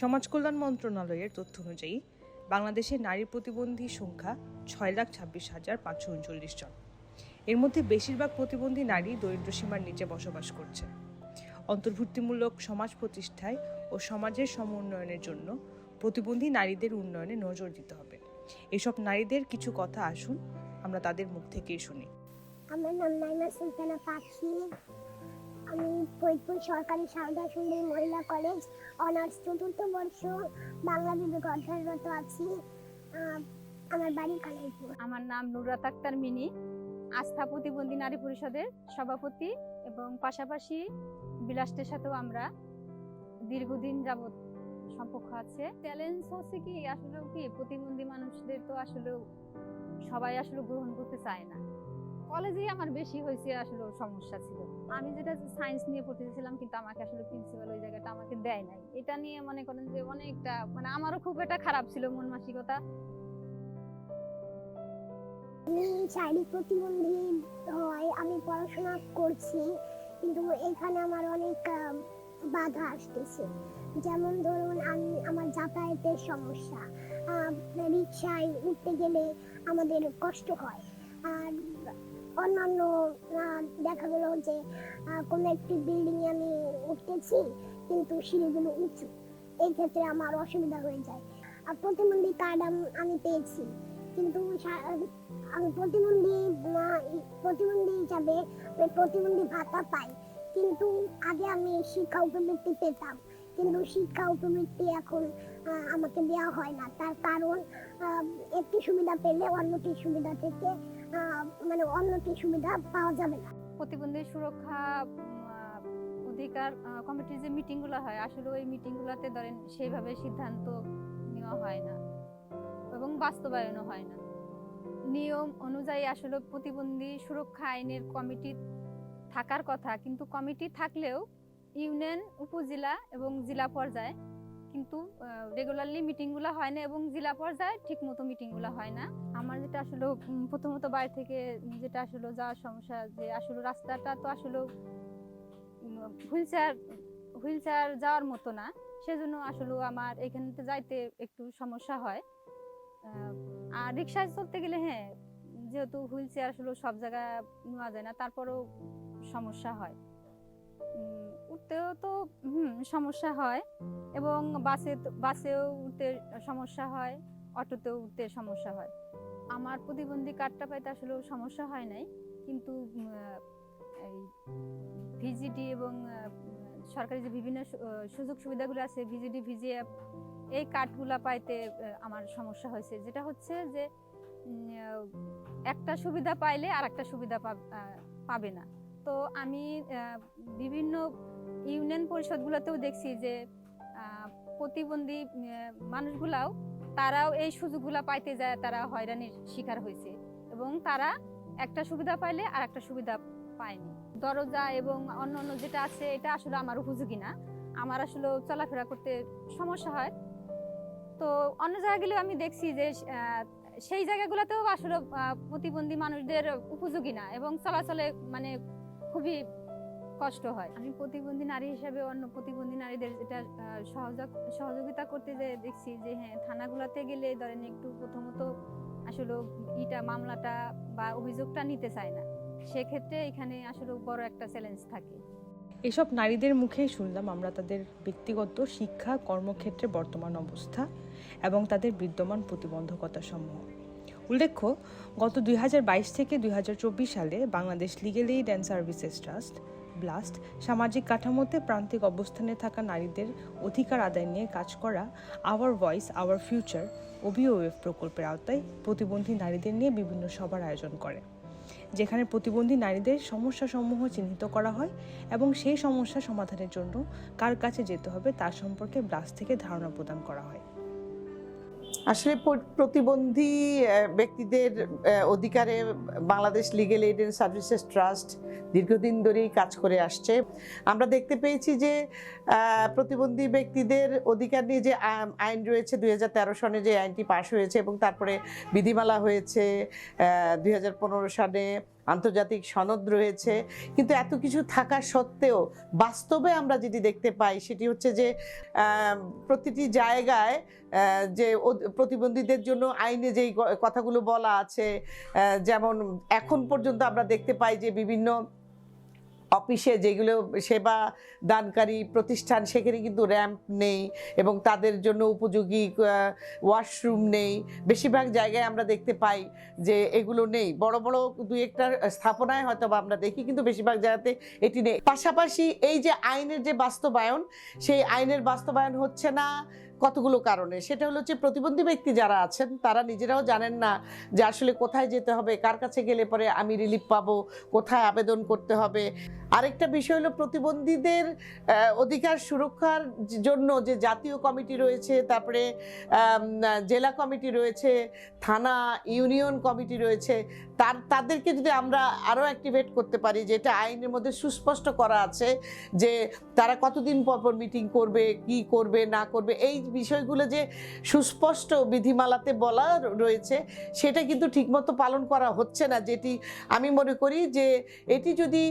সমাজ কল্যাণ মন্ত্রণালয়ের তথ্য অনুযায়ী বাংলাদেশে নারী প্রতিবন্ধী সংখ্যা 6,26,539 জন। এর মধ্যে বেশিরভাগ প্রতিবন্ধী নারী দরিদ্র সীমার নিচে বসবাস করছে। অন্তর্ভুক্তিমূলক সমাজ প্রতিষ্ঠায় ও সমাজের সমুন্নয়নের জন্য প্রতিবন্ধী নারীদের উন্নয়নে নজর দিতে হবে। এসব নারীদের কিছু কথা আসুন আমরা তাদের মুখ থেকেই শুনি। আমার নাম নাইমা সুলতানা পাখি। আমি ফরিদপুর সরকারি সারদা সুন্দরী মহিলা কলেজ অনার্স 4th বর্ষ বাংলা বিভাগে অধ্যয়নরত আছি। আমার বাড়ি কালাইপুর। আমার নাম নুরাত আক্তার মিনি, আস্থা প্রতিবন্ধী নারী পরিষদের সভাপতি এবং পাশাপাশি বিলাসের সাথেও আমরা দীর্ঘদিন যাবৎ সম্পর্ক আছে। চ্যালেঞ্জ হচ্ছে কি আসলে কি প্রতিবন্ধী মানুষদের তো আসলে সবাই আসলে গ্রহণ করতে চায় না। কলেজেই আমার বেশি হয়েছে আসলে সমস্যা ছিল। আমি যেটা সায়েন্স নিয়ে পড়তেছিলাম কিন্তু আমাকে আসলে প্রিন্সিপাল ওই জায়গাটা আমাকে দেয় নাই। এটা নিয়ে মনে করেন যে অনেকটা আমারও খুব একটা খারাপ ছিল মন মানসিকতা। আমি শারীরিক প্রতিবন্ধী হয়, আমি পড়াশোনা করছি কিন্তু এখানে আমার অনেক বাধা আসতেছে। যেমন ধরুন আমার যাতায়াতের সমস্যা, রিক্সায় উঠতে গেলে আমাদের কষ্ট হয়। আর অন্যান্য দেখা গেল যে কোনো একটি বিল্ডিং এ আমি উঠতেছি কিন্তু সিঁড়িগুলো উঁচু, এই ক্ষেত্রে আমার অসুবিধা হয়ে যায়। আর প্রতিবন্ধী কার্ড আমি পেয়েছি কিন্তু আমি প্রতিবন্ধী হিসাবে প্রতিবন্ধী ভাতা পাই, কিন্তু আগে আমি শিক্ষা উপবৃত্তি পেতাম কিন্তু শিক্ষা উপবৃত্তি এখন আমাকে দেওয়া হয় না। তার কারণ একটি সুবিধা পেলে অন্যটি সুবিধা থেকে অন্যটি সুবিধা পাওয়া যাবে না। প্রতিবন্ধী সুরক্ষা অধিকার কমিটির যে মিটিংগুলো হয় আসলে ওই মিটিংগুলোতে ধরেন সেইভাবে সিদ্ধান্ত নেওয়া হয় না এবং বাস্তবায়নও হয় না। নিয়ম অনুযায়ী আসলে প্রতিবন্ধী সুরক্ষা আইনের কমিটি থাকার কথা, কিন্তু কমিটি থাকলেও ইউনিয়ন, উপজেলা এবং জেলা পর্যায়ে কিন্তু রেগুলারলি মিটিংগুলো হয় না এবং জেলা পর্যায়ে ঠিক মতো মিটিংগুলো হয় না। আমার যেটা আসলে প্রথমত বাড়ি থেকে যেটা আসলে যাওয়ার সমস্যা, যে আসলে রাস্তাটা তো আসলে হুইলচেয়ার যাওয়ার মতো না, সেজন্য আসলে আমার এখানে যাইতে একটু সমস্যা হয়। আর রিক্সায় চলতে গেলে হ্যাঁ, যেহেতু হুইল চেয়ার আসলে সব জায়গায় নেওয়া যায় না, তারপরেও সমস্যা হয়। উঠতেও তো সমস্যা হয় এবং বাসেও উঠতে সমস্যা হয়, অটোতেও উঠতে সমস্যা হয়। আমার প্রতিবন্ধী কার্ডটা পাইতে আসলে সমস্যা হয় নাই, কিন্তু এই ভিজিডি এবং সরকারি যে বিভিন্ন সুযোগ সুবিধাগুলো আছে, ভিজিডি, ভিজিএফ, এই কার্ডগুলা পাইতে আমার সমস্যা হয়েছে। যেটা হচ্ছে যে একটা সুবিধা পাইলে আর একটা সুবিধা পাবে না। তো আমি বিভিন্ন ইউনিয়ন পরিষদগুলোতেও দেখছি যে প্রতিবন্ধী মানুষগুলাও তারাও এই সুযোগগুলা পাইতে যায় তারা হয়রানির শিকার হয়েছে এবং তারা একটা সুবিধা পাইলে আর একটা সুবিধা পায়নি। দরজা এবং অন্যান্য যেটা আছে এটা আসলে আমার উপযোগী না, আমার আসলে চলাফেরা করতে সমস্যা হয়। তো অন্য জায়গায় গেলেও আমি দেখছি যে সেই জায়গাগুলোতেও আসলে প্রতিবন্ধী মানুষদের উপযোগী না এবং চলাচলে খুবই কষ্ট হয়। আমি প্রতিবন্ধী নারী হিসেবে অন্য প্রতিবন্ধী নারীদের যেটা সহযোগিতা করতে যে দেখছি যে হ্যাঁ, থানাগুলোতে গেলে ধরেন একটু প্রথমত আসলে মামলাটা বা অভিযোগটা নিতে চায় না, সেক্ষেত্রে এখানে আসলে বড় একটা চ্যালেঞ্জ থাকে। এসব নারীদের মুখেই শুনলাম আমরা তাদের ব্যক্তিগত শিক্ষা, কর্মক্ষেত্রে বর্তমান অবস্থা এবং তাদের বিদ্যমান প্রতিবন্ধকতা সমূহ। উল্লেখ্য, গত 2022 থেকে 2024 সালে Bangladesh legal aid and services trust blast সামাজিক কাঠামোতে প্রান্তিক অবস্থানে থাকা নারীদের অধিকার আদায় নিয়ে কাজ করা hour voice our future OVOF প্রকল্পের আওতায় প্রতিবন্ধী নারীদের নিয়ে বিভিন্ন সভার আয়োজন করে, যেখানে প্রতিবন্ধী নারীদের সমস্যাসমূহ চিহ্নিত করা হয় এবং সেই সমস্যা সমাধানের জন্য কার কাছে যেতে হবে তার সম্পর্কে ব্লাস্ট থেকে ধারণা প্রদান করা হয়। আসলে প্রতিবন্ধী ব্যক্তিদের অধিকারে Bangladesh legal aid and services trust দীর্ঘদিন ধরেই কাজ করে আসছে। আমরা দেখতে পেয়েছি যে প্রতিবন্ধী ব্যক্তিদের অধিকার নিয়ে যে আইন রয়েছে 2013 সনে যে আইনটি পাশ হয়েছে এবং তারপরে বিধিমালা হয়েছে 2015 সালে, আন্তর্জাতিক সনদ রয়েছে, কিন্তু এত কিছু থাকা সত্ত্বেও বাস্তবে আমরা যেটি দেখতে পাই সেটি হচ্ছে যে প্রতিটি জায়গায় যে প্রতিবন্ধীদের জন্য আইনে যেই কথাগুলো বলা আছে, যেমন এখন পর্যন্ত আমরা দেখতে পাই যে বিভিন্ন অফিসে যেগুলো সেবা দানকারী প্রতিষ্ঠান সেখানে কিন্তু র্যাম্প নেই এবং তাদের জন্য উপযোগী ওয়াশরুম নেই। বেশিরভাগ জায়গায় আমরা দেখতে পাই যে এগুলো নেই। বড় বড় দুই একটা স্থাপনায় হয়তো বা আমরা দেখি, কিন্তু বেশিরভাগ জায়গাতে এটি নেই। পাশাপাশি এই যে আইনের যে বাস্তবায়ন, সেই আইনের বাস্তবায়ন হচ্ছে না কতগুলো কারণে। সেটা হলো যে প্রতিবন্ধী ব্যক্তি যারা আছেন তারা নিজেরাও জানেন না যে আসলে কোথায় যেতে হবে, কার কাছে গেলে পরে আমি রিলিফ পাবো, কোথায় আবেদন করতে হবে। আরেকটা বিষয় হলো প্রতিবন্ধীদের অধিকার সুরক্ষার জন্য যে জাতীয় কমিটি রয়েছে, তারপরে জেলা কমিটি রয়েছে, থানা ইউনিয়ন কমিটি রয়েছে, তাদেরকে যদি আমরা আরও অ্যাক্টিভেট করতে পারি, যেটা আইনের মধ্যে সুস্পষ্ট করা আছে যে তারা কতদিন পর পর মিটিং করবে, কি করবে না করবে, এই বিষয়গুলো যে সুস্পষ্ট বিধিমালাতে বলা রয়েছে সেটা কিন্তু ঠিকমতো পালন করা হচ্ছে না। যেটি আমি মনে করি যে এটি যদি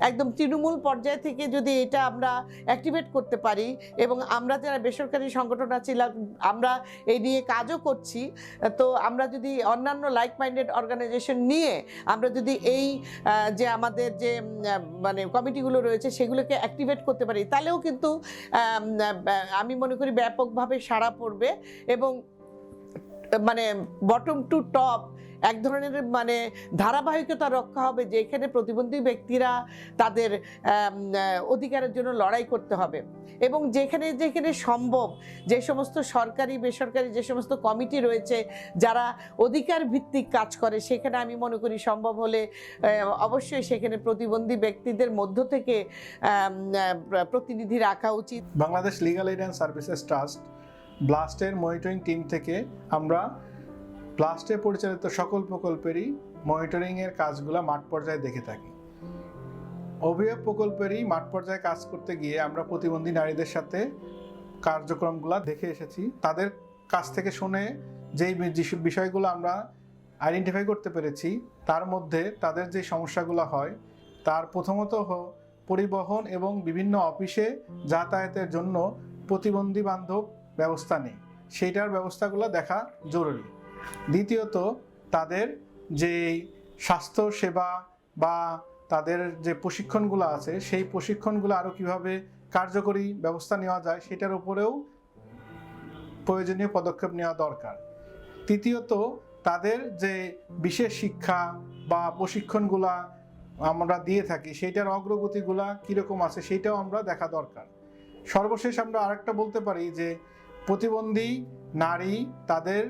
একদম তৃণমূল পর্যায় থেকে যদি এটা আমরা অ্যাক্টিভেট করতে পারি, এবং আমরা যারা বেসরকারি সংগঠন আছি আমরা এই নিয়ে কাজও করছি, তো আমরা যদি অন্যান্য লাইক মাইন্ডেড অর্গানাইজেশন নিয়ে আমরা যদি এই যে আমাদের যে মানে কমিটিগুলো রয়েছে সেগুলোকে অ্যাক্টিভেট করতে পারি, তাহলেও কিন্তু আমি মনে করি ব্যাপকভাবে সাড়া পড়বে এবং মানে বটম টু টপ এক ধরনের মানে ধারাবাহিকতা রক্ষা হবে, যে এখানে প্রতিবন্ধী ব্যক্তিরা তাদের অধিকারের জন্য লড়াই করতে হবে। এবং যেখানে যেখানে সম্ভব যে সমস্ত সরকারি বেসরকারি যে সমস্ত কমিটি রয়েছে যারা অধিকার ভিত্তিক কাজ করে, সেখানে আমি মনে করি সম্ভব হলে অবশ্যই সেখানে প্রতিবন্ধী ব্যক্তিদের মধ্য থেকে প্রতিনিধি রাখা উচিত। Bangladesh legal aid and services trust ব্লাস্টের মনিটরিং টিম থেকে আমরা ব্লাস্টে পরিচালিত সকল প্রকল্পেরই মনিটরিংয়ের কাজগুলো মাঠ পর্যায়ে দেখে থাকি। অভিযোগ প্রকল্পেরই মাঠ পর্যায়ে কাজ করতে গিয়ে আমরা প্রতিবন্ধী নারীদের সাথে কার্যক্রমগুলো দেখে এসেছি। তাদের কাছ থেকে শুনে যেই বিষয়গুলো আমরা আইডেন্টিফাই করতে পেরেছি, তার মধ্যে তাদের যে সমস্যাগুলো হয় তার প্রথমত পরিবহন এবং বিভিন্ন অফিসে যাতায়াতের জন্য প্রতিবন্ধী বান্ধব ব্যবস্থা নেই, সেইটার ব্যবস্থাগুলো দেখা জরুরি। দ্বিতীয়ত তাদের যে স্বাস্থ্য সেবা বা তাদের যে প্রশিক্ষণগুলো আছে সেই প্রশিক্ষণগুলো আরও কীভাবে কার্যকরী ব্যবস্থা নেওয়া যায় সেটার উপরেও প্রয়োজনীয় পদক্ষেপ নেওয়া দরকার। তৃতীয়ত তাদের যে বিশেষ শিক্ষা বা প্রশিক্ষণগুলা আমরা দিয়ে থাকি সেইটার অগ্রগতিগুলা কীরকম আছে সেইটাও আমরা দেখা দরকার। সর্বশেষ আমরা আরেকটা বলতে পারি যে প্রতিবন্ধী নারী তাদের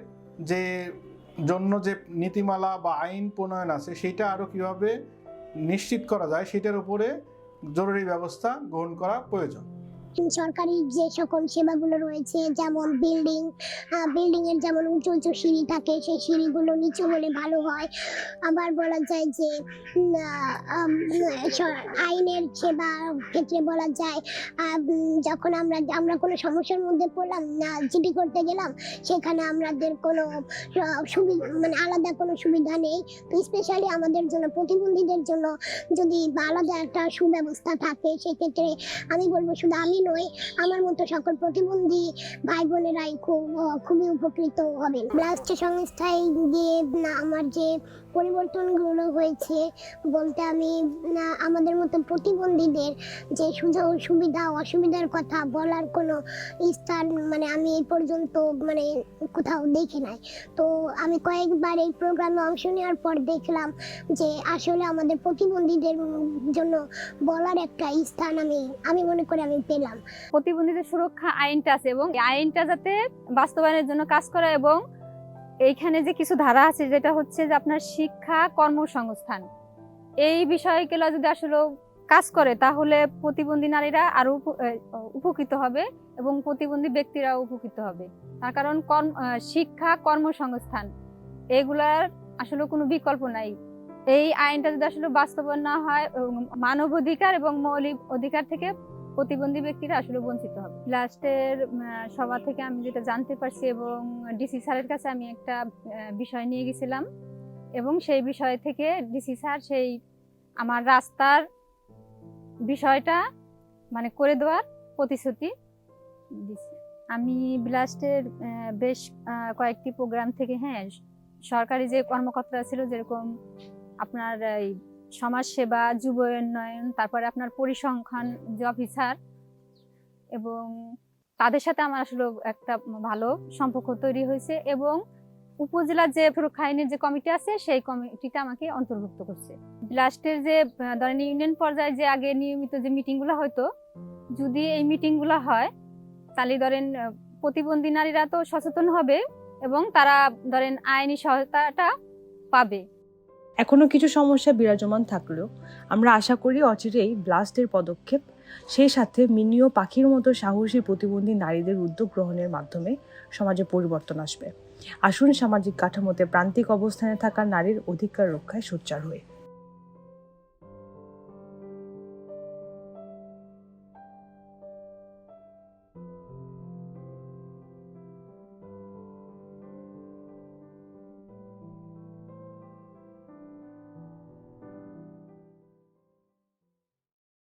যে জন্য যে নীতিমালা বা আইন প্রণয়ন আছে সেইটা আরও কীভাবে নিশ্চিত করা যায় সেটার উপরে জরুরি ব্যবস্থা গ্রহণ করা প্রয়োজন। সরকারি যে সকল সেবাগুলো রয়েছে, যেমন বিল্ডিং এর যেমন উঁচু উঁচু সিঁড়ি থাকে, সেই সিঁড়িগুলো নিচু হলে ভালো হয়। আবার বলা যায় যে আইনের সেবা ক্ষেত্রে বলা যায় যখন আমরা কোনো সমস্যার মধ্যে পড়লাম না, জিডি করতে গেলাম, সেখানে আমাদের কোনো মানে আলাদা কোনো সুবিধা নেই। তো স্পেশালি আমাদের জন্য প্রতিবন্ধীদের জন্য যদি আলাদা একটা সুব্যবস্থা থাকে, সেক্ষেত্রে আমি বলবো শুধু আমি নয়, আমার মতো সকল প্রতিবন্ধী ভাই বোনেরাই খুবই উপকৃত হবেন। ব্লাস্ট সংস্থায় গিয়ে আমার যে পরিবর্তনগুলো হয়েছে বলতে আমি আমাদের মতো প্রতিবন্ধীদের যে সুযোগ সুবিধা অসুবিধার কথা বলার কোনো স্থান মানে আমি এই পর্যন্ত মানে কোথাও দেখি নাই। তো আমি কয়েকবার এই প্রোগ্রামে অংশ নেওয়ার পর দেখলাম যে আসলে আমাদের প্রতিবন্ধীদের জন্য বলার একটা স্থান আমি মনে করি আমি পেলাম। প্রতিবন্ধীদের সুরক্ষা আইনটা আছে এবং এই আইনটা যাতে বাস্তবায়নের জন্য কাজ করে, এবং এইখানে যে কিছু ধারা আছে যেটা হচ্ছে যে আপনার শিক্ষা কর্মসংস্থান, এই বিষয়গুলো যদি আসলে কাজ করে তাহলে প্রতিবন্ধী নারীরা আরো উপকৃত হবে এবং প্রতিবন্ধী ব্যক্তিরাও উপকৃত হবে। তার কারণ শিক্ষা কর্মসংস্থান এগুলার আসলে কোনো বিকল্প নাই। এই আইনটা যদি আসলে বাস্তবায়ন না হয়, মানবাধিকার এবং মৌলিক অধিকার থেকে প্রতিবন্ধী ব্যক্তিরা আসলে বঞ্চিত হবে। লাস্টের সভা থেকে আমি যেটা জানতে পারছি এবং ডিসি স্যারের কাছে আমি একটা বিষয় নিয়ে গেছিলাম এবং সেই বিষয় থেকে ডিসি স্যার সেই আমার রাস্তার বিষয়টা মানে করে দেওয়ার প্রতিশ্রুতি দিচ্ছে। আমি ব্লাস্টের বেশ কয়েকটি প্রোগ্রাম থেকে সরকারি যে কর্মকর্তারা ছিল, যেরকম আপনার এই সমাজসেবা, যুব উন্নয়ন, তারপরে আপনার পরিসংখ্যান যে অফিসার, এবং তাদের সাথে আমার আসলে একটা ভালো সম্পর্ক তৈরি হয়েছে। এবং উপজেলার যে সুরক্ষা আইনের যে কমিটি আছে সেই কমিটিটা আমাকে অন্তর্ভুক্ত করছে। ব্লাস্টের যে ধরেন ইউনিয়ন পর্যায়ে যে আগে নিয়মিত যে মিটিংগুলো হয়তো, যদি এই মিটিংগুলো হয় তাহলে ধরেন প্রতিবন্ধী নারীরা তো সচেতন হবে এবং তারা ধরেন আইনি সহায়তাটা পাবে। এখনো কিছু সমস্যা বিরাজমান থাকলেও আমরা আশা করি অচিরেই ব্লাস্টের পদক্ষেপ, সেই সাথে মিনি ও পাখির মতো সাহসী প্রতিবন্ধী নারীদের উদ্যোগ গ্রহণের মাধ্যমে সমাজে পরিবর্তন আসবে। আসুন সামাজিক কাঠামোতে প্রান্তিক অবস্থানে থাকা নারীর অধিকার রক্ষায় সোচ্চার হই।